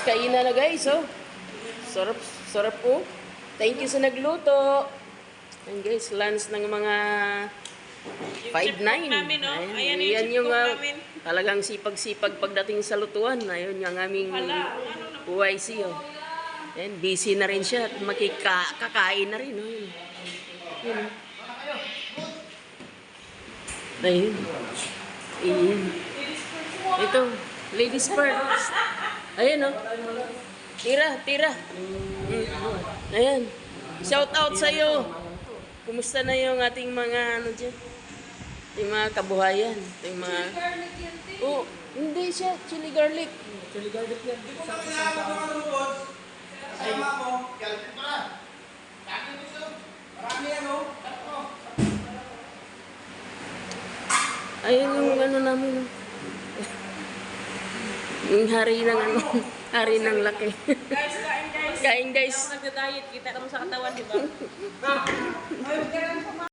kainan na guys, oh. Sarap, sarap po. Thank you sa nagluto. And guys, lunch ng mga 5-9. Ayan yung talagang sipag-sipag pagdating sa lutuan. Ayun yung aming UIC, oh. Ayan, busy na rin siya at makikakain na rin, oh. Ayan. Ayun. Ayan. Ito, ladies first. Ayan, oh. Tira. Ayan. Shout out sa iyo. Kumusta na yung ating mga ano dyan? Yung mga kabuhayan. Yung mga... Oh, hindi siya. Chili garlic. Chili garlic yan. Ayun yung ano namin. Yung hari ng ano. Hari ng laki. Guys, kain guys. Kain guys. Ako nagda-diet, kita ka mo sa katawan, di ba?